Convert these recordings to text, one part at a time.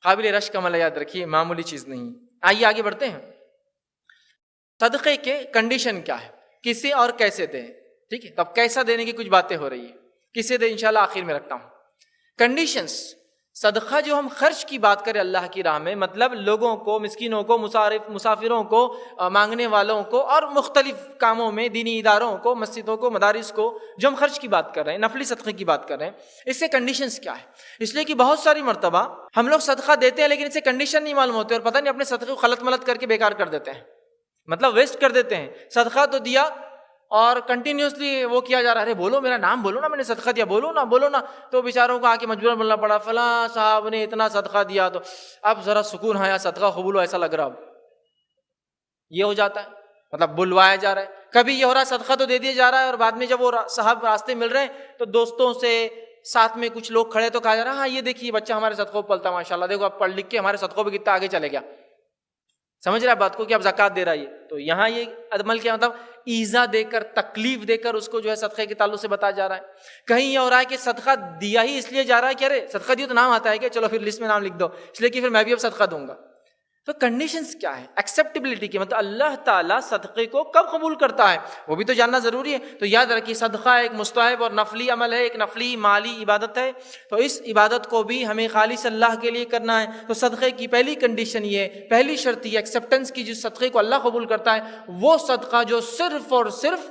قابل رشک عمل ہے، یاد رکھیے، معمولی چیز نہیں۔ آئیے آگے بڑھتے ہیں۔ صدقے کے کنڈیشن کیا ہے، کسے اور کیسے دیں؟ ٹھیک ہے، تو اب کیسا دینے کی کچھ باتیں ہو رہی ہیں، کسے دیں انشاءاللہ آخر میں رکھتا ہوں۔ کنڈیشنز، صدقہ جو ہم خرچ کی بات کریں اللہ کی راہ میں، مطلب لوگوں کو، مسکینوں کو، مسافروں کو، مانگنے والوں کو، اور مختلف کاموں میں، دینی اداروں کو، مسجدوں کو، مدارس کو، جو ہم خرچ کی بات کر رہے ہیں، نفلی صدقے کی بات کر رہے ہیں، اس سے کنڈیشنز کیا ہے؟ اس لیے کہ بہت ساری مرتبہ ہم لوگ صدقہ دیتے ہیں لیکن اس سے کنڈیشن نہیں معلوم ہوتے، اور پتہ نہیں اپنے صدقے کو خلط ملط کر کے بیکار کر دیتے ہیں، مطلب ویسٹ کر دیتے ہیں۔ صدقہ تو دیا اور کنٹینیوسلی وہ کیا جا رہا ہے، ارے بولو میرا نام بولو نا، میں نے صدقہ دیا، بولو نا، تو بیچاروں کو آ کے مجبور بولنا پڑا، فلاں صاحب نے اتنا صدقہ دیا، تو اب ذرا سکون آیا، صدقہ قبول ہو، ایسا لگ رہا۔ اب یہ ہو جاتا ہے، مطلب بلوایا جا رہا ہے۔ کبھی یہ ہو رہا ہے صدقہ تو دے دیا جا رہا ہے، اور بعد میں جب وہ صاحب راستے مل رہے ہیں تو دوستوں سے، ساتھ میں کچھ لوگ کھڑے تو کہا جا رہا ہے، ہاں یہ دیکھیے بچہ ہمارے صدقوں پہ پلتا، ماشاء اللہ، دیکھو اب پڑھ لکھ کے ہمارے صدقوں پہ کتنا آگے چلے گیا۔ سمجھ رہا ہے بات کو کہ اب زکوٰۃ دے رہا ہے یہ، تو یہاں یہ عمل کیا، مطلب ایزا دے کر، تکلیف دے کر اس کو جو ہے صدقے کے تعلق سے بتایا جا رہا ہے۔ کہیں یہ ہو رہا ہے کہ صدقہ دیا ہی اس لیے جا رہا ہے کہ ارے صدقہ دیا تو نام آتا ہے کہ چلو پھر لسٹ میں نام لکھ دو، اس لیے کہ پھر میں بھی اب صدقہ دوں گا۔ تو کنڈیشنز کیا ہے ایکسیپٹیبلٹی کی، مطلب اللہ تعالیٰ صدقے کو کب قبول کرتا ہے وہ بھی تو جاننا ضروری ہے۔ تو یاد رکھیے صدقہ ایک مستحب اور نفلی عمل ہے، ایک نفلی مالی عبادت ہے، تو اس عبادت کو بھی ہمیں خالص اللہ کے لیے کرنا ہے۔ تو صدقے کی پہلی کنڈیشن یہ، پہلی شرط یہ ایکسیپٹنس کی، جس صدقے کو اللہ قبول کرتا ہے وہ صدقہ جو صرف اور صرف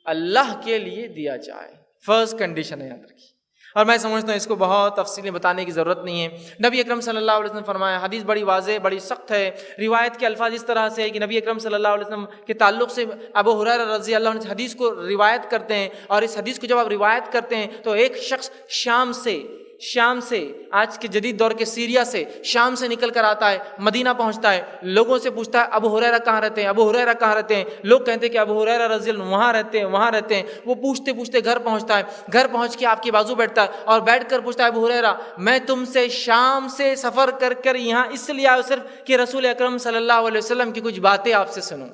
اللہ کے لیے دیا جائے، فرسٹ کنڈیشن ہے، یاد رکھیے۔ اور میں سمجھتا ہوں اس کو بہت تفصیل میں بتانے کی ضرورت نہیں ہے۔ نبی اکرم صلی اللہ علیہ وسلم نے فرمایا، حدیث بڑی واضح، بڑی سخت ہے، روایت کے الفاظ اس طرح سے ہے کہ نبی اکرم صلی اللہ علیہ وسلم کے تعلق سے ابو ہریرہ رضی اللہ عنہ حدیث کو روایت کرتے ہیں، اور اس حدیث کو جب آپ روایت کرتے ہیں تو ایک شخص شام سے، آج کے جدید دور کے سیریا سے، شام سے نکل کر آتا ہے، مدینہ پہنچتا ہے، لوگوں سے پوچھتا ہے ابو ہریرہ کہاں رہتے ہیں، ابو ہریرہ کہاں رہتے ہیں؟ لوگ کہتے ہیں کہ ابو ہریرہ رضی اللہ عنہ وہاں رہتے ہیں۔ وہ پوچھتے گھر پہنچتا ہے، گھر پہنچ کے آپ کے بازو بیٹھتا ہے اور بیٹھ کر پوچھتا ہے، ابو ہریرہ میں تم سے شام سے سفر کر یہاں اس لیے آیا صرف کہ رسول اکرم صلی اللہ علیہ وسلم کی کچھ باتیں آپ سے سنوں۔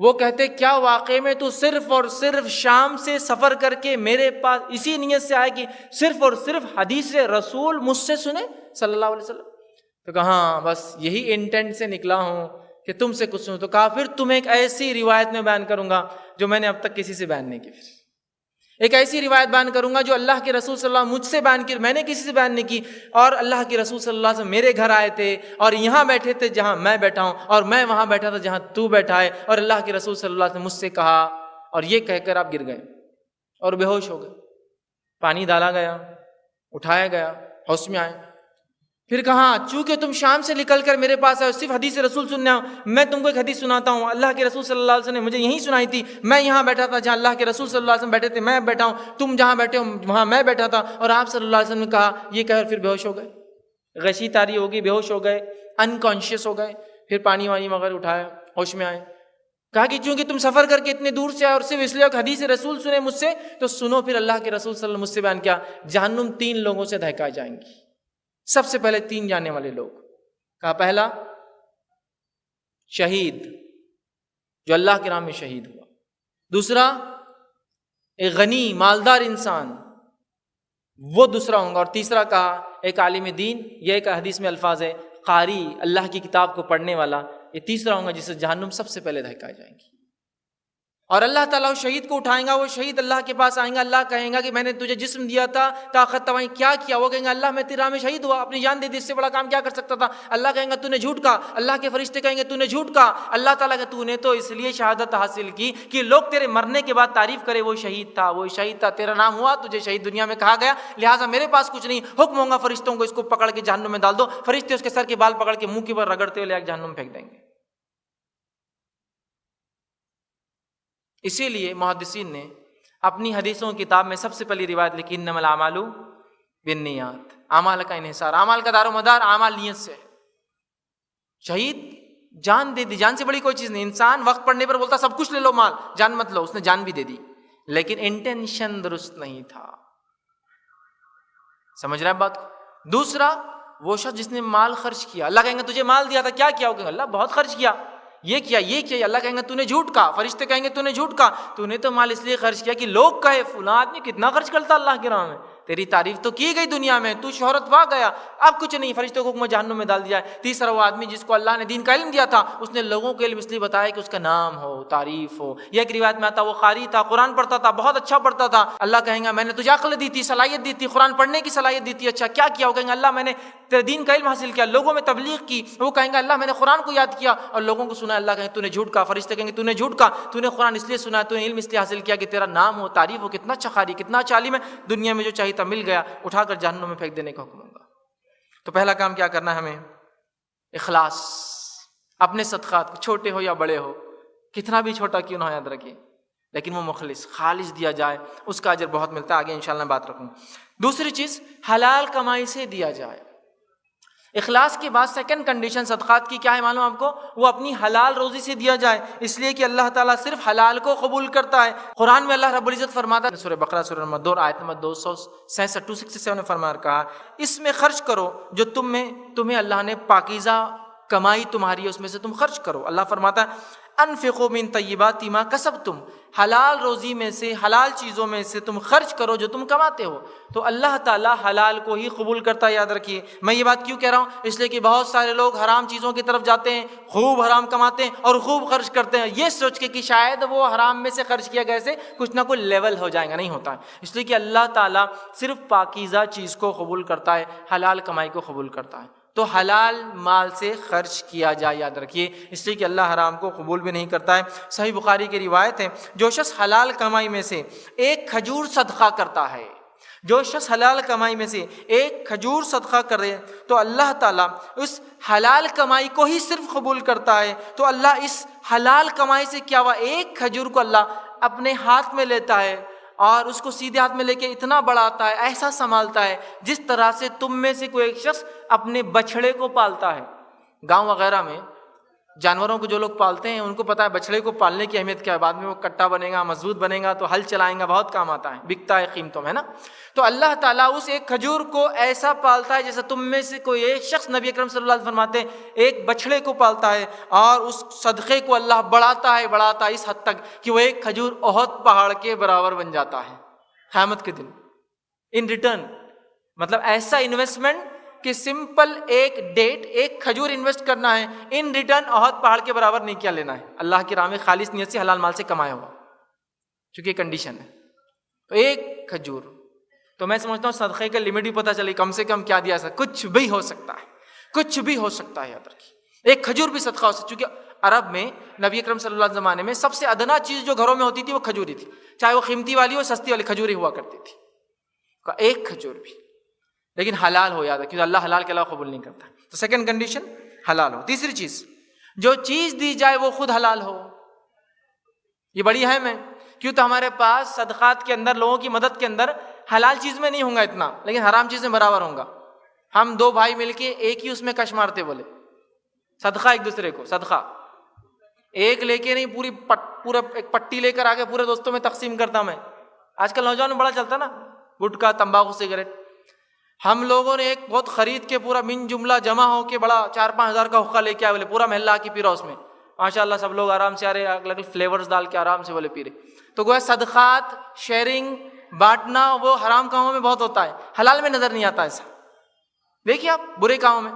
وہ کہتے کیا واقعے میں تو صرف اور صرف شام سے سفر کر کے میرے پاس اسی نیت سے آئے کہ صرف اور صرف حدیث رسول مجھ سے سنے صلی اللہ علیہ وسلم؟ تو کہا ہاں بس یہی انٹینٹ سے نکلا ہوں کہ تم سے کچھ سنوں۔ تو کہا پھر تمہیں ایک ایسی روایت میں بیان کروں گا جو میں نے اب تک کسی سے بیان نہیں کی، پھر ایک ایسی روایت بیان کروں گا جو اللہ کے رسول صلی اللہ علیہ وسلم مجھ سے بیان کی، میں نے کسی سے بیان نہیں کی، اور اللہ کے رسول صلی اللہ علیہ وسلم میرے گھر آئے تھے اور یہاں بیٹھے تھے جہاں میں بیٹھا ہوں، اور میں وہاں بیٹھا تھا جہاں تو بیٹھا ہے، اور اللہ کے رسول صلی اللہ علیہ وسلم مجھ سے کہا، اور یہ کہہ کر آپ گر گئے اور بے ہوش ہو گئے۔ پانی ڈالا گیا، اٹھایا گیا، ہوش میں آئے۔ پھر کہا چونکہ تم شام سے نکل کر میرے پاس آئے، صرف حدیث رسول سننا ہو، میں تم کو ایک حدیث سناتا ہوں، اللہ کے رسول صلی اللہ علیہ وسلم نے مجھے یہی سنائی تھی، میں یہاں بیٹھا تھا جہاں اللہ کے رسول صلی اللہ علیہ وسلم بیٹھے تھے، میں بیٹھا ہوں، تم جہاں بیٹھے ہو وہاں میں بیٹھا تھا، اور آپ صلی اللہ علیہ وسلم نے کہا یہ کہہ پھر بے ہوش ہو گئے، غشی طاری ہوگی، بے ہوش ہو گئے، انکانشیس ہو گئے۔ پھر پانی وانی مگر اٹھایا، ہوش میں آئے، کہا کہ چونکہ تم سفر کر کے اتنے دور سے آئے اور صرف اس لیے حدیث رسول سنے مجھ سے، تو سنو پھر اللہ کے رسول صلی اللہ علیہ وسلم مجھ سے بیان کیا، جہنم 3 لوگوں سے دہکائے جائیں گی۔ سب سے پہلے 3 جانے والے لوگ، کہا پہلا شہید جو اللہ کے راہ میں شہید ہوا، دوسرا ایک غنی مالدار انسان، وہ دوسرا ہوں گا، اور تیسرا کہا ایک عالم دین، یہ ایک حدیث میں الفاظ ہے قاری، اللہ کی کتاب کو پڑھنے والا، یہ تیسرا ہوں گا جسے جہنم سب سے پہلے دہکائے جائیں گی۔ اور اللہ تعالیٰ اس شہید کو اٹھائیں گا، وہ شہید اللہ کے پاس آئیں گا، اللہ کہیں گا کہ میں نے تجھے جسم دیا تھا، طاقت توانائی کیا کیا؟ وہ کہیں گا اللہ میں تیرا میں شہید ہوا، اپنی جان دے دی، اس سے بڑا کام کیا کر سکتا تھا؟ اللہ کہیں گا تو نے جھوٹ کہا، اللہ کے فرشتے کہیں گے تو نے جھوٹ کہا، اللہ تعالیٰ کہ تو نے تو اس لیے شہادت حاصل کی کہ لوگ تیرے مرنے کے بعد تعریف کرے وہ شہید تھا، وہ شہید تھا، تیرا نام ہوا، تجھے شہید دنیا میں کہا گیا، لہٰذا میرے پاس کچھ نہیں، حکم ہوگا فرشتوں کو اس کو پکڑ کے جہنم میں ڈال دو، فرشتے اس کے سر کے بال پکڑ کے منہ کے اوپر رگڑتے ہوئے جہنم میں پھینک دیں گے۔ اسی لیے محدثین نے اپنی حدیثوں کی کتاب میں سب سے پہلی روایت لکھی انما الاعمال بالنیات، اعمال کا انحصار، اعمال کا دار و مدار اعمال نیت سے۔ شہید جان دے دی، جان سے بڑی کوئی چیز نہیں، انسان وقت پڑنے پر بولتا سب کچھ لے لو مال، جان مت لو، اس نے جان بھی دے دی لیکن انٹینشن درست نہیں تھا۔ سمجھ رہے ہیں بات کو؟ دوسرا وہ شخص جس نے مال خرچ کیا، اللہ کہیں گے تجھے مال دیا تھا کیا کیا؟ وہ کہیں گے اللہ بہت خرچ کیا، یہ کیا یہ کیا، اللہ کہیں گے تو نے جھوٹ کہا، فرشتے کہیں گے تو نے جھوٹ کہا، تو نے تو مال اس لیے خرچ کیا کہ لوگ کہے فلاں آدمی کتنا خرچ کرتا اللہ کی راہ میں، تیری تعریف تو کی گئی دنیا میں، تو شہرت پا گیا، اب کچھ نہیں، فرشتوں کو حکم جہنم میں ڈال دیا ہے۔ تیسرا وہ آدمی جس کو اللہ نے دین کا علم دیا تھا، اس نے لوگوں کو علم اس لیے بتایا کہ اس کا نام ہو، تعریف ہو۔ یہ ایک روایت میں آتا وہ قاری تھا، قرآن پڑھتا تھا، بہت اچھا پڑھتا تھا، اللہ کہیں گا میں نے تجھے عقل دی تھی، صلاحیت دی تھی، قرآن پڑھنے کی صلاحیت دی تھی، اچھا کیا کیا؟ وہ کہیں گا اللہ میں نے تیرے دین کا علم حاصل کیا، لوگوں میں تبلیغ کی۔ وہ کہیں گا اللہ میں نے قرآن کو یاد کیا اور لوگوں کو سنا۔ اللہ کہیں تو نے جھوٹ کہا، فرشتے کہیں گے تو نے جھوٹ کہا، تو نے قرآن اس لیے سنا، تو نے علم اس لیے حاصل کیا کہ تیرا نام ہو، تعریف ہو، کتنا اچھا قاری، کتنا اچھا عالم ہے، دنیا میں جو چاہیے تھا مل گیا، اٹھا کر جہنم میں پھینک دینے کا حکم ہوگا۔ تو پہلا کام کیا کرنا ہے ہمیں؟ اخلاص۔ اپنے صدقات چھوٹے ہو یا بڑے ہو، کتنا بھی چھوٹا کیوں نہ ہو، یاد رکھیے، لیکن وہ مخلص خالص دیا جائے، اس کا اجر بہت ملتا ہے، آگے انشاءاللہ میں بات رکھوں۔ دوسری چیز، حلال کمائی سے دیا جائے۔ اخلاص کے بعد سیکنڈ کنڈیشن صدقات کی کیا ہے معلوم آپ کو؟ وہ اپنی حلال روزی سے دیا جائے، اس لیے کہ اللہ تعالیٰ صرف حلال کو قبول کرتا ہے۔ قرآن میں اللہ رب العزت فرماتا ہے، سورہ بقرہ سورہ نمبر 2 آیت نمبر 267 نے فرمایا کہا اس میں خرچ کرو جو تمہیں اللہ نے پاکیزہ کمائی تمہاری ہے اس میں سے تم خرچ کرو۔ اللہ فرماتا ہے انفقوا من طیبات ما کسبتم، حلال روزی میں سے، حلال چیزوں میں سے تم خرچ کرو جو تم کماتے ہو۔ تو اللہ تعالیٰ حلال کو ہی قبول کرتا ہے، یاد رکھیے۔ میں یہ بات کیوں کہہ رہا ہوں؟ اس لیے کہ بہت سارے لوگ حرام چیزوں کی طرف جاتے ہیں، خوب حرام کماتے ہیں اور خوب خرچ کرتے ہیں، یہ سوچ کے کہ شاید وہ حرام میں سے خرچ کیا گئے سے کچھ نہ کچھ لیول ہو جائے گا، نہیں ہوتا ہے۔ اس لیے کہ اللہ تعالیٰ صرف پاکیزہ چیز کو قبول کرتا ہے، حلال کمائی کو قبول کرتا ہے۔ تو حلال مال سے خرچ کیا جائے، یاد رکھیے، اس لیے کہ اللہ حرام کو قبول بھی نہیں کرتا ہے۔ صحیح بخاری کی روایت ہے، جو شخص حلال کمائی میں سے ایک کھجور صدقہ کرتا ہے، جو شخص حلال کمائی میں سے ایک کھجور صدقہ کرے تو اللہ تعالیٰ اس حلال کمائی کو ہی صرف قبول کرتا ہے۔ تو اللہ اس حلال کمائی سے کیا ہوا، ایک کھجور کو اللہ اپنے ہاتھ میں لیتا ہے اور اس کو سیدھے ہاتھ میں لے کے اتنا بڑھاتا ہے، ایسا سنبھالتا ہے جس طرح سے تم میں سے کوئی ایک شخص اپنے بچھڑے کو پالتا ہے۔ گاؤں وغیرہ میں جانوروں کو جو لوگ پالتے ہیں ان کو پتہ ہے بچھڑے کو پالنے کی اہمیت کیا ہے، بعد میں وہ کٹا بنے گا، مضبوط بنے گا تو ہل چلائیں گا، بہت کام آتا ہے، بکتا ہے قیمتوں میں، ہے نا۔ تو اللہ تعالیٰ اس ایک کھجور کو ایسا پالتا ہے جیسے تم میں سے کوئی ایک شخص، نبی اکرم صلی اللہ علیہ وسلم فرماتے ہیں، ایک بچھڑے کو پالتا ہے، اور اس صدقے کو اللہ بڑھاتا ہے اس حد تک کہ وہ ایک کھجور احد پہاڑ کے برابر بن جاتا ہے قیامت کے دن۔ ان ریٹرن مطلب ایسا انویسٹمنٹ کہ سمپل ایک ڈیٹ، ایک کھجور انویسٹ کرنا ہے، ان ریٹرن احد پہاڑ کے برابر نہیں کیا لینا ہے، اللہ کی راہ میں خالص نیت سے حلال مال سے کمایا ہوا، چونکہ کنڈیشن ہے۔ تو ایک کھجور، تو میں سمجھتا ہوں صدقے کا لمٹ بھی پتہ چلی، کم سے کم کیا دیا سکتا، کچھ بھی ہو سکتا ہے، کچھ بھی ہو سکتا ہے، یاد رکھیے ایک کھجور بھی صدقہ ہو سکتا ہے، چونکہ عرب میں نبی اکرم صلی اللہ علیہ زمانے میں سب سے ادنا چیز جو گھروں میں ہوتی تھی وہ کھجوری تھی، چاہے وہ قیمتی والی ہو، سستی والی کھجوری ہوا کرتی تھی، ایک کھجور بھی، لیکن حلال ہو، یاد ہے، کیونکہ اللہ حلال کے علاوہ قبول نہیں کرتا۔ تو سیکنڈ کنڈیشن حلال ہو۔ تیسری چیز، جو چیز دی جائے وہ خود حلال ہو، یہ بڑی اہم ہے، کیوں تو ہمارے پاس صدقات کے اندر، لوگوں کی مدد کے اندر حلال چیز میں نہیں ہوں گا اتنا، لیکن حرام چیز میں برابر ہوں گا۔ ہم دو بھائی مل کے ایک ہی اس میں کش مارتے، بولے صدقہ ایک دوسرے کو، صدقہ ایک لے کے نہیں، پورا ایک پٹی لے کر آگے پورے دوستوں میں تقسیم کرتا میں۔ آج کل نوجوان میں بڑا چلتا نا، گٹکا، تمباکو، سگریٹ۔ ہم لوگوں نے ایک بہت خرید کے پورا من جملہ جمع ہو کے بڑا 4-5 ہزار کا حقہ لے کے آئے، بولے پورا محلہ کی پی رہا اس میں، ماشاء اللہ سب لوگ آرام سے آ رہے، الگ الگ فلیورز ڈال کے آرام سے بولے پی رہے۔ تو گویا صدقات، شیئرنگ، بانٹنا وہ حرام کاموں میں بہت ہوتا ہے، حلال میں نظر نہیں آتا ایسا۔ دیکھیے آپ برے کاموں میں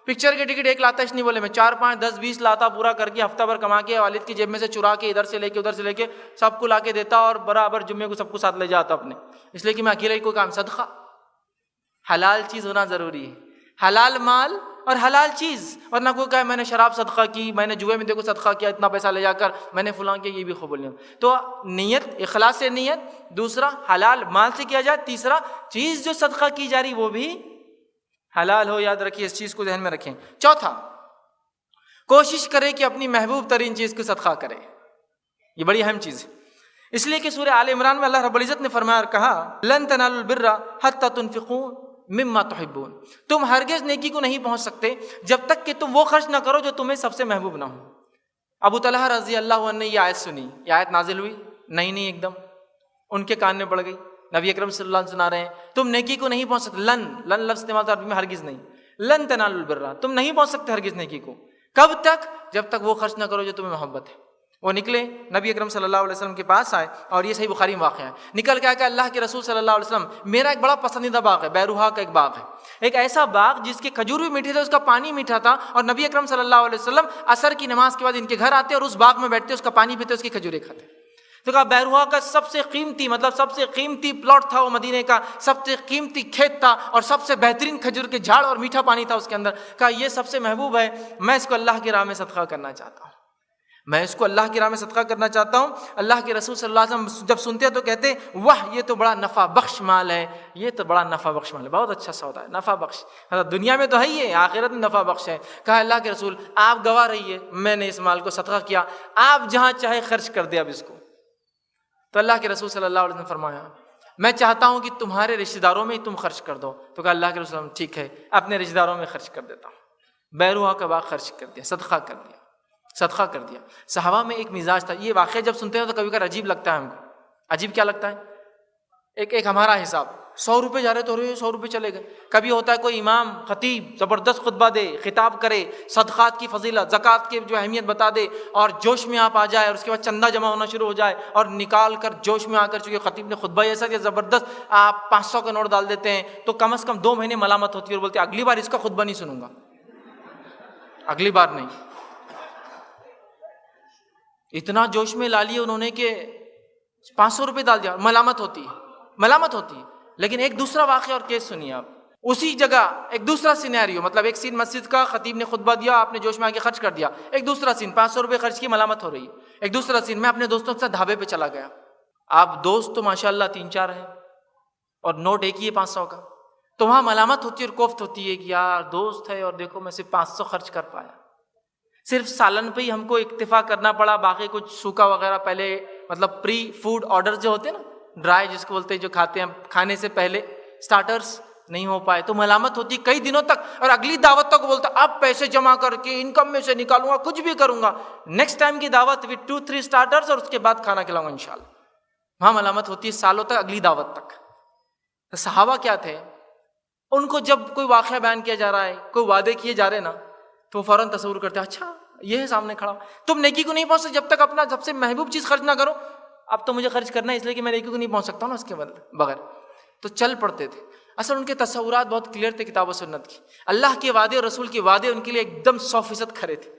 پکچر کی ٹکٹ ایک لاتا ہے، اس نہیں بولے میں 4, 5, 10, 20 لاتا پورا کر کے ہفتہ بھر کما کے والد کی جیب میں سے چرا کے ادھر سے لے کے ادھر سے لے کے سب کو لا کے دیتا اور برابر جمعے کو سب کو ساتھ لے جاتا اپنے، اس لیے کہ میں اکیلے ہی کوئی کام۔ صدقہ حلال چیز ہونا ضروری ہے، حلال مال اور حلال چیز، ورنہ کوئی کہے میں نے شراب صدقہ کی، میں نے جوئے میں دیکھو صدقہ کیا، اتنا پیسہ لے جا کر میں نے فلاں کیا، یہ بھی قبول نہیں۔ تو نیت، اخلاص سے نیت، دوسرا حلال مال سے کیا جائے، تیسرا چیز جو صدقہ کی جا رہی وہ بھی حلال ہو، یاد رکھیے، اس چیز کو ذہن میں رکھیں۔ چوتھا، کوشش کرے کہ اپنی محبوب ترین چیز کو صدقہ کرے، یہ بڑی اہم چیز ہے، اس لیے کہ سورہ آل عمران میں اللہ رب العزت نے فرمایا اور کہا لن تنالوا البر حتى تنفقوا مما تحبون، تم ہرگز نیکی کو نہیں پہنچ سکتے جب تک کہ تم وہ خرچ نہ کرو جو تمہیں سب سے محبوب نہ ہو۔ ابو طلحہ رضی اللہ عنہ نے یہ آیت سنی، یہ آیت نازل ہوئی، نہیں ایک دم ان کے کان میں پڑ گئی، نبی اکرم صلی اللہ علیہ وسلم سنا رہے ہیں تم نیکی کو نہیں پہنچ سکتے، لن لفظ استعمال عربی میں ہرگز نہیں، لن تنالوا البر، تم نہیں پہنچ سکتے ہرگز نیکی کو، کب تک؟ جب تک وہ خرچ نہ کرو جو تمہیں محبت ہے۔ وہ نکلے نبی اکرم صلی اللہ علیہ وسلم کے پاس آئے، اور یہ صحیح بخاری میں واقعہ ہے، نکل کے آیا کہ اللہ کے رسول صلی اللہ علیہ وسلم میرا ایک بڑا پسندیدہ باغ ہے، بیروہا کا ایک باغ ہے، ایک ایسا باغ جس کے کھجور بھی میٹھے تھے، اس کا پانی میٹھا تھا، اور نبی اکرم صلی اللہ علیہ وسلم عصر کی نماز کے بعد ان کے گھر آتے اور اس باغ میں بیٹھتے، اس کا پانی پیتے، اس کی کھجوریں کھاتے۔ تو کہا بیروہا کا سب سے قیمتی سب سے قیمتی پلاٹ تھا وہ، مدینے کا سب سے قیمتی کھیت تھا، اور سب سے بہترین کھجور کے جھاڑ اور میٹھا پانی تھا اس کے اندر۔ کہا یہ سب سے محبوب ہے، میں اس کو اللہ کی راہ میں صدقہ کرنا چاہتا ہوں، میں اس کو اللہ کی راہ میں صدقہ کرنا چاہتا ہوں۔ اللہ کے رسول صلی اللہ علیہ وسلم جب سنتے تو کہتے واہ یہ تو بڑا نفع بخش مال ہے، یہ تو بڑا نفع بخش مال ہے، بہت اچھا سودا ہے، نفع بخش، دنیا میں تو ہے ہی ہے، آخرت میں نفع بخش ہے۔ کہا اللہ کے رسول آپ گواہ رہیے، میں نے اس مال کو صدقہ کیا، آپ جہاں چاہے خرچ کر دے اب اس کو۔ تو اللہ کے رسول صلی اللہ علیہ وسلم نے فرمایا میں چاہتا ہوں کہ تمہارے رشتہ داروں میں ہی تم خرچ کر دو۔ تو کہا اللہ کے رسول ٹھیک ہے، اپنے رشتہ داروں میں خرچ کر دیتا ہوں۔ بیروہا کا باغ خرچ کر دیا، صدقہ کر دیا۔ صحابہ میں ایک مزاج تھا، یہ واقعہ جب سنتے ہیں تو کبھی کبھار عجیب لگتا ہے ہم کو۔ عجیب کیا لگتا ہے؟ ایک ہمارا حساب 100 روپے جا رہے تو 100 روپے چلے گئے۔ کبھی ہوتا ہے کوئی امام خطیب زبردست خطبہ دے، خطاب کرے، صدقات کی فضیلت، زکوٰۃ کی جو اہمیت بتا دے، اور جوش میں آپ آ جائے، اور اس کے بعد چندہ جمع ہونا شروع ہو جائے، اور نکال کر جوش میں آ کر، چونکہ خطیب نے خطبہ ایسا دیا زبردست، آپ 500 کا نوٹ ڈال دیتے ہیں، تو کم از کم 2 مہینے ملامت ہوتی ہے، اور بولتے ہیں اگلی بار اس کا خطبہ نہیں سنوں گا، اگلی بار نہیں۔ اتنا جوش میں لا لیے انہوں نے کہ 500 روپے ڈال دیا، ملامت ہوتی ہے۔ لیکن ایک دوسرا واقعہ اور کیس سنیے آپ، اسی جگہ ایک دوسرا سینیریو، مطلب ایک سین مسجد کا، خطیب نے خطبہ دیا، آپ نے جوش میں آ کے خرچ کر دیا، ایک دوسرا سین 500 روپے خرچ کی، ملامت ہو رہی ہے۔ ایک دوسرا سین میں اپنے دوستوں کے ساتھ ڈھابے پہ چلا گیا، آپ دوست تو ماشاءاللہ 3-4 ہیں، اور نوٹ ایک ہی ہے 500 کا، تو وہاں ملامت ہوتی ہے اور کوفت ہوتی ہے کہ یار دوست ہے اور دیکھو میں صرف 500 خرچ کر پایا، صرف سالن پہ ہی ہم کو اکتفا کرنا پڑا، باقی کچھ سوکھا وغیرہ پہلے، مطلب پری فوڈ آرڈر جو ہوتے ہیں نا، ڈرائی جس کو بولتے ہیں، جو کھاتے ہیں کھانے سے پہلے سٹارٹرز نہیں ہو پائے، تو ملامت ہوتی کئی دنوں تک، اور اگلی دعوت تک بولتا اب پیسے جمع کر کے انکم میں سے نکالوں گا، کچھ بھی کروں گا، نیکسٹ ٹائم کی دعوت وتھ 2-3 سٹارٹرز، اور اس کے بعد کھانا کھلاؤں گا انشاءاللہ۔ وہاں ملامت ہوتی ہے سالوں تک، اگلی دعوت تک۔ تو صحابہ کیا تھے، ان کو جب کوئی واقعہ بیان کیا جا رہا ہے، کوئی وعدے کیے جا رہے نا، تو فوراً تصور کرتے ہیں اچھا یہ ہے سامنے کھڑا، تم نیکی کو نہیں پہنچ سکتے جب تک اپنا سب سے محبوب چیز خرچ نہ کرو۔ اب تو مجھے خرچ کرنا ہے اس لیے کہ میں نیکی کو نہیں پہنچ سکتا ہوں نا اس کے بغیر، تو چل پڑتے تھے۔ اصل ان کے تصورات بہت کلیئر تھے کتاب و سنت کی، اللہ کے وعدے اور رسول کے وعدے ان کے لیے ایک دم 100% کھڑے تھے۔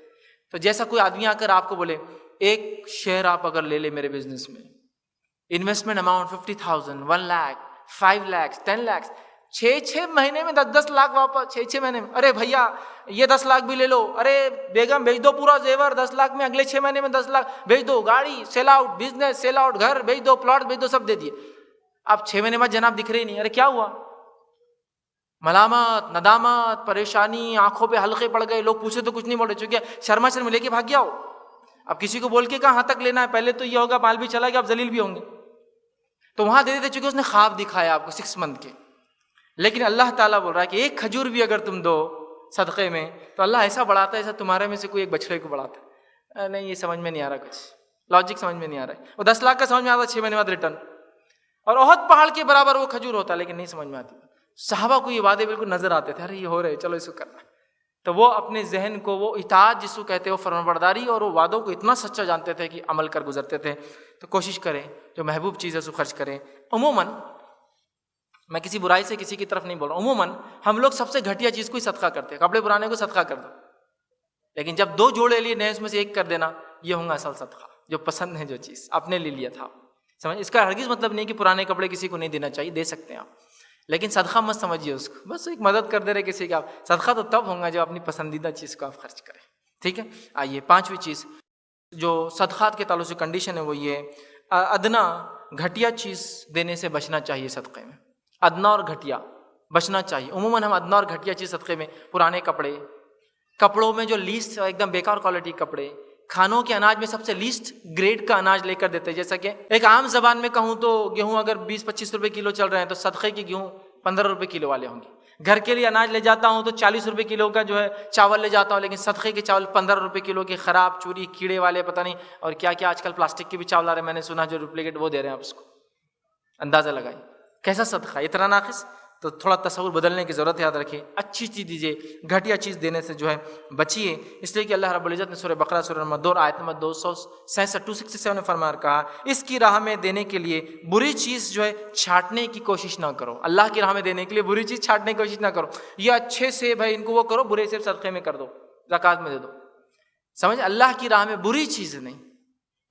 تو جیسا کوئی آدمی آ کر آپ کو بولے ایک شیئر آپ اگر لے لے میرے بزنس میں، انویسٹمنٹ اماؤنٹ 50,000، 1 لاکھ، 5 لاکھ، 10 لاکھ، 6 مہینے میں 10 لاکھ واپس، 6 مہینے میں، ارے بھیا یہ 10 لاکھ بھی لے لو، ارے بیگم بھیج دو پورا زیور 10 لاکھ میں، اگلے 6 مہینے میں 10 لاکھ بھیج دو، گاڑی sell out, business sell out, گھر بھیج دو، پلاٹ بھیج دو، سب دے دیے۔ اب 6 مہینے بعد جناب دکھ رہے نہیں، ارے کیا ہوا؟ ملامت، ندامت، پریشانی، آنکھوں پہ حلقے پڑ گئے، لوگ پوچھے تو کچھ نہیں بول رہے، چونکہ شرما شرم لے کے بھاگ گیا ہو۔ اب کسی کو بول کے کہاں تک لینا ہے، پہلے تو یہ ہوگا مال بھی چلا گیا، اب ذلیل بھی ہوں گے، تو وہاں دے دیتے، چونکہ اس نے خواب دکھایا آپ کو 6 منتھ کے۔ لیکن اللہ تعالیٰ بول رہا ہے کہ ایک کھجور بھی اگر تم دو صدقے میں، تو اللہ ایسا بڑھاتا ہے، ایسا تمہارے میں سے کوئی ایک بچڑے کو بڑھاتا ہے۔ نہیں یہ سمجھ میں نہیں آ رہا، کچھ لاجک سمجھ میں نہیں آ رہا ہے۔ وہ 10 لاکھ کا سمجھ میں آتا ہے 6 مہینے بعد ریٹرن، اور احد پہاڑ کے برابر وہ کھجور ہوتا ہے، لیکن نہیں سمجھ میں آتی۔ صحابہ کو یہ وعدے بالکل نظر آتے تھے، ارے یہ ہو رہے، چلو اس کو کرنا۔ تو وہ اپنے ذہن کو، وہ اطاعت جس کو کہتے ہیں، وہ فرمانبرداری اور وہ وعدوں کو اتنا سچا جانتے تھے کہ عمل کر گزرتے تھے۔ تو کوشش کریں جو محبوب چیز ہے اس کو خرچ کریں۔ عموماً میں کسی برائی سے کسی کی طرف نہیں بول رہا، عموماً ہم لوگ سب سے گھٹیا چیز کو ہی صدقہ کرتے ہیں، کپڑے پرانے کو صدقہ کر دو، لیکن جب 2 جوڑے لیے نئے، اس میں سے ایک کر دینا، یہ ہوں گا اصل صدقہ، جو پسند ہے، جو چیز اپنے لیے لیا تھا۔ سمجھ، اس کا ہرگز مطلب نہیں کہ پرانے کپڑے کسی کو نہیں دینا چاہیے، دے سکتے ہیں آپ، لیکن صدقہ مت سمجھیے اس کو، بس ایک مدد کر دے رہے کسی کا۔ صدقہ تو تب ہوگا جب اپنی پسندیدہ چیز کو آپ خرچ کریں، ٹھیک ہے۔ آئیے 5ویں چیز جو صدقات کے تعلق سے کنڈیشن ہے وہ یہ، ادنا گھٹیا چیز دینے سے بچنا چاہیے صدقے میں، ادنا اور گھٹیا بچنا چاہیے۔ عموماً ہم ادنا اور گھٹیا چیز صدقے میں، پرانے کپڑے، کپڑوں میں جو لیسٹ ایک دم بیکار کوالٹی کپڑے، کھانوں کے اناج میں سب سے لیسٹ گریڈ کا اناج لے کر دیتے ہیں، جیسا کہ ایک عام زبان میں کہوں تو گیہوں اگر 20-25 روپے کلو چل رہے ہیں تو صدقے کے گیہوں 15 روپے کلو والے ہوں گے۔ گھر کے لیے اناج لے جاتا ہوں تو 40 روپے کلو کا جو ہے چاول لے جاتا ہوں، لیکن صدقے کے چاول 15 روپے کلو کے خراب، چوری، کیڑے والے، پتہ نہیں اور کیا کیا آج کل پلاسٹک کے بھی چاول آ رہے ہیں، میں نے سنا جو ڈپلیکیٹ وہ دے رہے ہیں آپ اس کو، اندازہ لگائیں کیسا صدقہ، اتنا ناقص۔ تو تھوڑا تصور بدلنے کی ضرورت ہے. یاد رکھیے اچھی چیز دیجیے, گھٹیا چیز دینے سے جو ہے بچیے, اس لیے کہ اللہ رب العزت نے سورہ بقرہ سورہ نمبر 2 آیت نمبر 267 میں فرمایا کہا اس کی راہ میں دینے کے لیے بری چیز جو ہے چھانٹنے کی کوشش نہ کرو. اللہ کی راہ میں دینے کے لیے بری چیز چھانٹنے کی کوشش نہ کرو. یہ اچھے سے بھائی ان کو وہ کرو, برے سے صدقے میں کر دو, زکوٰۃ میں دے دو. سمجھ, اللہ کی راہ میں بری چیز نہیں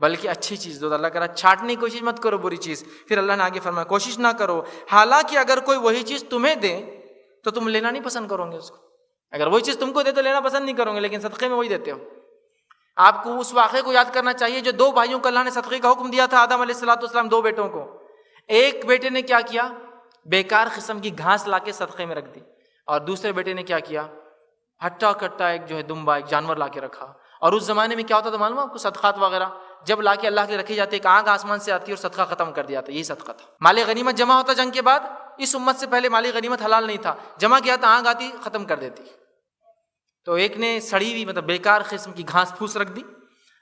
بلکہ اچھی چیز دو. اللہ کہہ رہا چھانٹنے کی کوشش مت کرو بری چیز. پھر اللہ نے آگے فرمایا کوشش نہ کرو, حالانکہ اگر کوئی وہی چیز تمہیں دے تو تم لینا نہیں پسند کرو گے اس کو. اگر وہی چیز تم کو دے تو لینا پسند نہیں کرو گے, لیکن صدقے میں وہی دیتے ہو. آپ کو اس واقعے کو یاد کرنا چاہیے جو 2 بھائیوں کو اللہ نے صدقے کا حکم دیا تھا, آدم علیہ السلام 2 بیٹوں کو. ایک بیٹے نے کیا کیا, بیکار قسم کی گھاس لا کے صدقے میں رکھ دی, اور دوسرے بیٹے نے کیا کیا, ہٹا کٹا ایک جو ہے دمبا, ایک جانور لا کے رکھا. اور اس زمانے میں کیا ہوتا تھا معلوم ہے آپ کو, صدقات وغیرہ جب لا کے اللہ کے رکھی جاتی, ایک آنکھ آسمان سے آتی اور صدقہ ختم کر دیا تھا. یہی صدقہ تھا. مال غنیمت جمع ہوتا جنگ کے بعد, اس امت سے پہلے مال غنیمت حلال نہیں تھا, جمع کیا تھا آنکھ آتی ختم کر دیتی. تو ایک نے سڑی ہوئی مطلب بیکار قسم کی گھاس پھوس رکھ دی,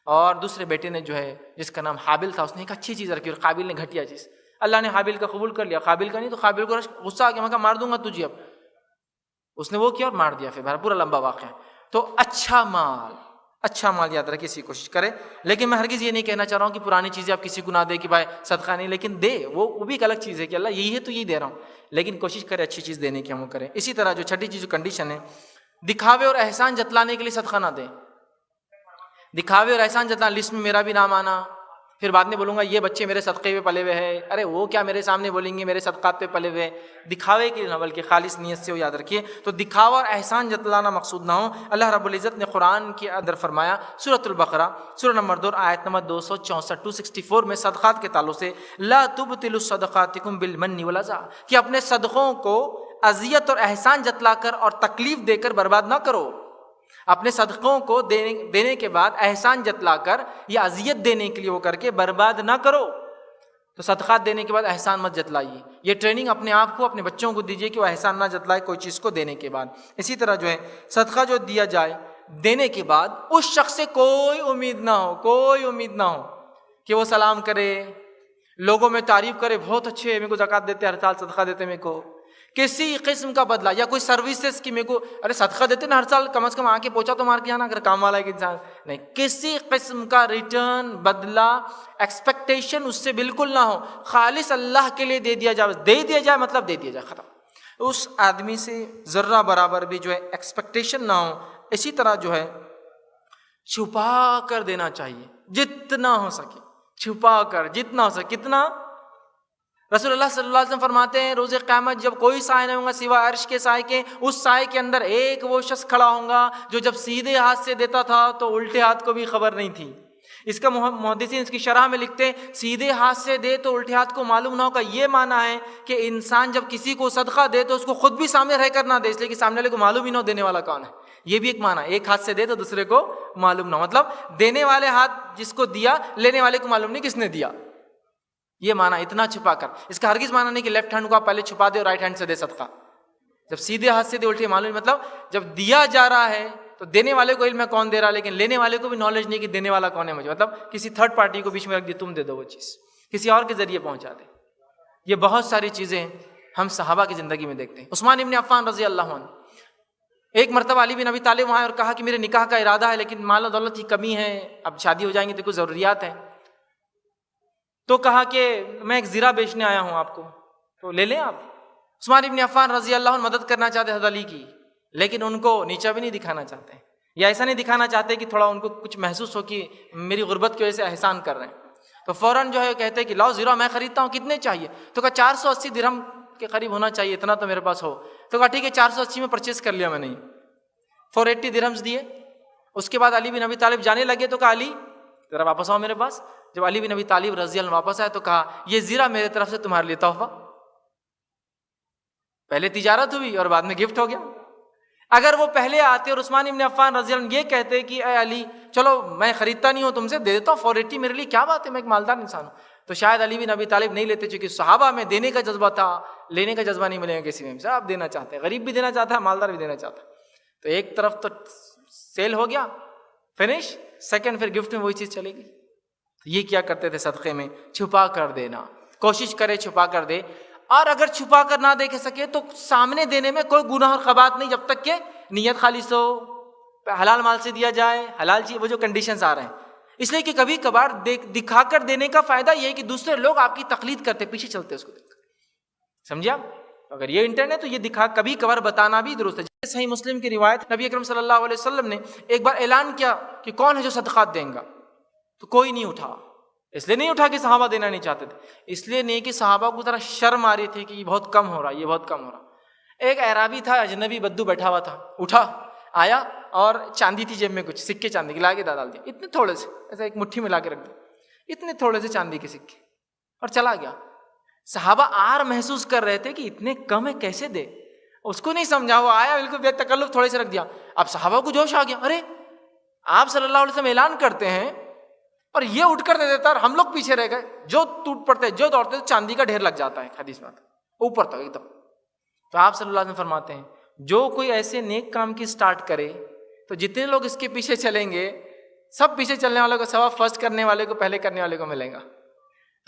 اور دوسرے بیٹے نے جو ہے جس کا نام حابل تھا اس نے ایک اچھی چیز رکھی, اور قابل نے گھٹیا چیز. اللہ نے حابل کا قبول کر لیا, قابل کا نہیں. تو قابل کو غصہ آ گیا, میں کہا مار دوں گا تجھے. اب اس نے وہ کیا اور مار دیا. پھر پورا لمبا واقعہ ہے. تو اچھا مال یاد رکھے, اسی کوشش کرے. لیکن میں ہرگز یہ نہیں کہنا چاہ رہا ہوں کہ پرانی چیزیں آپ کسی کو نہ دے کہ بھائی صدقہ نہیں, لیکن دے, وہ بھی ایک الگ چیز ہے کہ اللہ یہی ہے تو یہی دے رہا ہوں, لیکن کوشش کرے اچھی چیز دینے کی ہم کریں. اسی طرح جو چھٹی چیز کنڈیشن ہے, دکھاوے اور احسان جتلانے کے لیے صدقہ نہ دیں. دکھاوے اور احسان جتلانا, لسٹ میں میرا بھی نام آنا, پھر بعد میں بولوں گا یہ بچے میرے صدقے پہ پلے ہوئے ہیں, ارے وہ کیا میرے سامنے بولیں گے میرے صدقات پہ پلے ہوئے. دکھاوے کے نہ بلکہ خالص نیت سے وہ یاد رکھیے. تو دکھاوا اور احسان جتلانا مقصود نہ ہو. اللہ رب العزت نے قرآن کے اندر فرمایا سورۃ البقرہ سورہ نمبر 2 آیت نمبر 264 میں صدقات کے تعلق سے لا تبطلوا صدقاتکم بالمن والاذی, کہ اپنے صدقوں کو اذیت اور احسان جتلا کر اور تکلیف دے کر برباد نہ کرو. اپنے صدقوں کو دینے کے بعد احسان جتلا کر یا اذیت دینے کے لیے وہ کر کے برباد نہ کرو. تو صدقات دینے کے بعد احسان مت جتلائیے. یہ ٹریننگ اپنے آپ کو اپنے بچوں کو دیجیے کہ وہ احسان نہ جتلائے کوئی چیز کو دینے کے بعد. اسی طرح جو ہے صدقہ جو دیا جائے دینے کے بعد اس شخص سے کوئی امید نہ ہو کہ وہ سلام کرے, لوگوں میں تعریف کرے, بہت اچھے میرے کو زکوٰۃ دیتے, ہر سال صدقہ دیتے, میرے کو کسی قسم کا بدلہ یا کوئی سروسز کی میرے کو ارے صدقہ دیتے نا ہر سال, کم از کم آ کے پہنچا تو مار کے جانا, اگر کام والا ایک انسان نہیں, کسی قسم کا ریٹرن بدلہ ایکسپیکٹیشن اس سے بالکل نہ ہو. خالص اللہ کے لیے دے دیا جائے مطلب دے دیا جائے, ختم. اس آدمی سے ذرہ برابر بھی جو ہے ایکسپیکٹیشن نہ ہو. اسی طرح جو ہے چھپا کر دینا چاہیے جتنا ہو سکے, چھپا کر جتنا ہو سکے. کتنا؟ رسول اللہ صلی اللہ علیہ وسلم فرماتے ہیں روز قیامت جب کوئی سائے نہیں ہوگا سوا عرش کے سائے کے, اس سائے کے اندر ایک وہ شخص کھڑا ہوگا جو جب سیدھے ہاتھ سے دیتا تھا تو الٹے ہاتھ کو بھی خبر نہیں تھی. اس کا محدثین اس کی شرح میں لکھتے ہیں سیدھے ہاتھ سے دے تو الٹے ہاتھ کو معلوم نہ ہوگا. یہ معنی ہے کہ انسان جب کسی کو صدقہ دے تو اس کو خود بھی سامنے رہ کر نہ دے, اس لیے کہ سامنے والے کو معلوم ہی نہ ہو دینے والا کون ہے. یہ بھی ایک معنی ہے, ایک ہاتھ سے دے تو دوسرے کو معلوم نہ ہو, مطلب دینے والے ہاتھ جس کو دیا لینے والے کو معلوم نہیں کس نے دیا. یہ معنی اتنا چھپا کر. اس کا ہرگز معنی نہیں کہ لیفٹ ہینڈ کو آپ پہلے چھپا دے اور رائٹ ہینڈ سے دے صدقہ. جب سیدھے ہاتھ سے دے الٹے معلوم, مطلب جب دیا جا رہا ہے تو دینے والے کو علم ہے کون دے رہا, لیکن لینے والے کو بھی نالج نہیں کہ دینے والا کون ہے. مجھے مطلب کسی تھرڈ پارٹی کو بیچ میں رکھ دی, تم دے دو وہ چیز, کسی اور کے ذریعے پہنچا دے. یہ بہت ساری چیزیں ہم صحابہ کی زندگی میں دیکھتے ہیں. عثمان ابن عفان رضی اللہ عنہ, ایک مرتبہ علی بن ابی طالب وہاں اور کہا کہ میرے نکاح کا ارادہ ہے لیکن مال و دولت کی کمی ہے, اب شادی ہو جائیں گی تو کچھ ضروریات ہیں. تو کہا کہ میں ایک زیرہ بیچنے آیا ہوں آپ کو, تو لے لیں آپ. عثمان ابن عفان رضی اللہ عنہ مدد کرنا چاہتے حضرت علی کی, لیکن ان کو نیچا بھی نہیں دکھانا چاہتے, یا ایسا نہیں دکھانا چاہتے کہ تھوڑا ان کو کچھ محسوس ہو کہ میری غربت کی وجہ سے احسان کر رہے ہیں. تو فوراً جو ہے کہتے ہیں کہ لاؤ زیرہ میں خریدتا ہوں, کتنے چاہیے؟ تو کہا 480 درہم کے قریب ہونا چاہیے, اتنا تو میرے پاس ہو. تو کہا ٹھیک ہے 480 میں پرچیز کر لیا میں نے, 480 درہمز دیے. اس کے بعد علی بن ابی طالب جانے لگے تو کہا علی ذرا واپس آؤ میرے پاس. جب علی بن ابی طالب رضی اللہ عنہ واپس آئے تو کہا یہ زیرہ میرے طرف سے تمہارے لیے تحفہ. پہلے تجارت ہوئی اور بعد میں گفٹ ہو گیا. اگر وہ پہلے آتے اور عثمان ابن عفان رضی اللہ عنہ یہ کہتے کہ اے علی چلو میں خریدتا نہیں ہوں تم سے, دے دیتا ہوں 480 میرے لیے کیا بات ہے, میں ایک مالدار انسان ہوں, تو شاید علی بن ابی طالب نہیں لیتے, چونکہ صحابہ میں دینے کا جذبہ تھا, لینے کا جذبہ نہیں ملے گا کسی میں. صاحب دینا چاہتے ہیں, غریب بھی دینا چاہتا ہے, مالدار بھی دینا چاہتا ہے. تو ایک طرف تو سیل ہو گیا فنش, سیکنڈ پھر گفٹ میں وہی چیز چلے گی. یہ کیا کرتے تھے صدقے میں, چھپا کر دینا, کوشش کرے چھپا کر دے. اور اگر چھپا کر نہ دیکھ سکے تو سامنے دینے میں کوئی گناہ اور خبات نہیں، جب تک کہ نیت خالص ہو، حلال مال سے دیا جائے، حلال چیز، وہ جو کنڈیشنز آ رہے ہیں. اس لیے کہ کبھی کبھار دکھا کر دینے کا فائدہ یہ ہے کہ دوسرے لوگ آپ کی تقلید کرتے، پیچھے چلتے اس کو دیکھ کر. سمجھے آپ؟ اگر یہ انٹرنیٹ تو یہ دکھا کبھی کبھار بتانا بھی درست ہے. صحیح مسلم کی روایت، نبی اکرم صلی اللہ علیہ وسلم نے ایک بار اعلان کیا کہ کون ہے جو صدقات دیں گا، تو کوئی نہیں اٹھا. اس لیے نہیں اٹھا کہ صحابہ دینا نہیں چاہتے تھے، اس لیے نہیں کہ صحابہ کو ذرا شرم آ رہی تھی کہ یہ بہت کم ہو رہا، یہ بہت کم ہو رہا. ایک اعرابی تھا، اجنبی بدو بیٹھا ہوا تھا، اٹھا، آیا اور چاندی تھی جیب میں، کچھ سکے چاندی کے لا کے ڈال دیا، اتنے تھوڑے سے، ایسا ایک مٹھی میں لا کے رکھ دیا، اتنے تھوڑے سے چاندی کے سکے، اور چلا گیا. صحابہ آر محسوس کر رہے تھے کہ اتنے کم ہے کیسے دے. اس کو نہیں سمجھا، وہ آیا بالکل بے تکلف تھوڑے سے رکھ دیا. اب صحابہ کو جوش آ گیا، ارے آپ صلی اللہ علیہ وسلم اعلان کرتے ہیں اور یہ اٹھ کر دے دیتا ہے، اور ہم لوگ پیچھے رہ گئے. جو ٹوٹ پڑتے جو دوڑتے چاندی کا ڈھیر لگ جاتا ہے، حدیث میں اوپر تک ایک دم. تو آپ صلی اللہ علیہ وسلم فرماتے ہیں جو کوئی ایسے نیک کام کی سٹارٹ کرے تو جتنے لوگ اس کے پیچھے چلیں گے، سب پیچھے چلنے والے کو ثواب فرسٹ کرنے والے کو، پہلے کرنے والے کو ملے گا.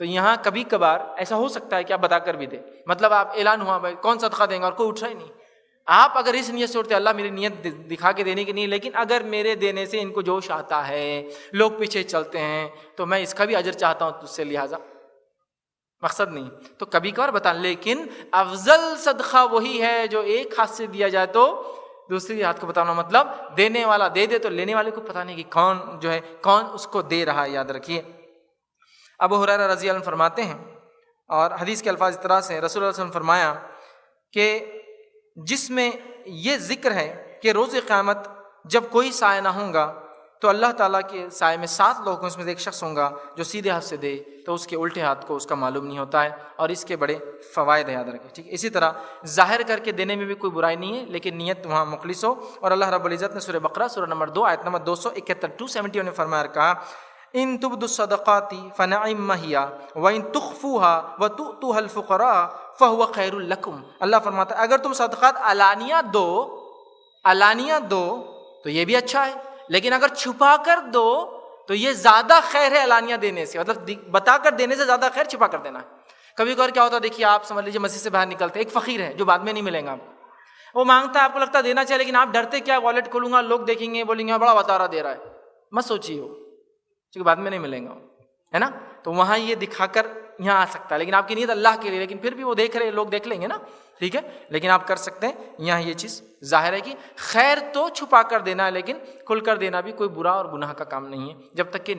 تو یہاں کبھی کبھار ایسا ہو سکتا ہے کہ آپ بتا کر بھی دیں، مطلب آپ اعلان ہوا بھائی کون صدقہ دیں گا اور کوئی اٹھ رہا ہی نہیں. آپ اگر اس نیت سے اٹھتے اللہ میری نیت دکھا کے دینے کی نہیں، لیکن اگر میرے دینے سے ان کو جوش آتا ہے، لوگ پیچھے چلتے ہیں، تو میں اس کا بھی اجر چاہتا ہوں تجھ سے، لہٰذا مقصد نہیں. تو کبھی کبھار بتا، لیکن افضل صدقہ وہی ہے جو ایک ہاتھ سے دیا جائے تو دوسری ہاتھ کو بتانا، مطلب دینے والا دے دے تو لینے والے کو پتہ نہیں کہ کون جو ہے کون اس کو دے رہا ہے. یاد رکھیے. ابو ہریرہ رضی اللہ عنہ فرماتے ہیں، اور حدیث کے الفاظ اس طرح سے، رسول اللہ صلی اللہ علیہ وسلم فرمایا کہ جس میں یہ ذکر ہے کہ روز قیامت جب کوئی سایہ نہ ہوگا تو اللہ تعالیٰ کے سائے میں 7 لوگوں میں سے ایک شخص ہوگا جو سیدھے ہاتھ سے دے تو اس کے الٹے ہاتھ کو اس کا معلوم نہیں ہوتا ہے، اور اس کے بڑے فوائد یاد رکھیں. ٹھیک ہے. اسی طرح ظاہر کر کے دینے میں بھی کوئی برائی نہیں ہے، لیکن نیت وہاں مخلص ہو. اور اللہ رب العزت نے سورہ بقرہ سورہ نمبر 2 آیت نمبر 271 271 میں فرمایا کہا ان تبدوا الصدقات فنعم هي وان تخفوها وتؤتوها الفقراء فهو خير لكم. اللہ فرماتا ہے اگر تم صدقات علانیہ دو تو یہ بھی اچھا ہے، لیکن اگر چھپا کر دو تو یہ زیادہ خیر ہے علانیہ دینے سے، مطلب بتا کر دینے سے زیادہ خیر چھپا کر دینا ہے. کبھی کبھار کیا ہوتا ہے، دیکھیے آپ سمجھ لیجیے مسجد سے باہر نکلتے ایک فقیر ہے جو بعد میں نہیں ملیں گا آپ کو، وہ مانگتا ہے، آپ کو لگتا ہے دینا چاہیے، لیکن آپ ڈرتے کیا، والیٹ کھولوں گا لوگ دیکھیں گے بولیں گے بڑا بتا رہا دے رہا ہے، مت سوچیے ہو کیونکہ بعد میں نہیں ملیں گا، ہے نا. تو وہاں یہ دکھا کر یہاں آ سکتا ہے، لیکن آپ کی نیت اللہ کے لیے، لیکن پھر بھی وہ دیکھ رہے لوگ دیکھ لیں گے نا، ٹھیک ہے. لیکن آپ کر سکتے ہیں یہاں یہ چیز ظاہر ہے کہ خیر تو چھپا کر دینا ہے، لیکن کھل کر دینا بھی کوئی برا اور گناہ کا کام نہیں ہے جب تک کہ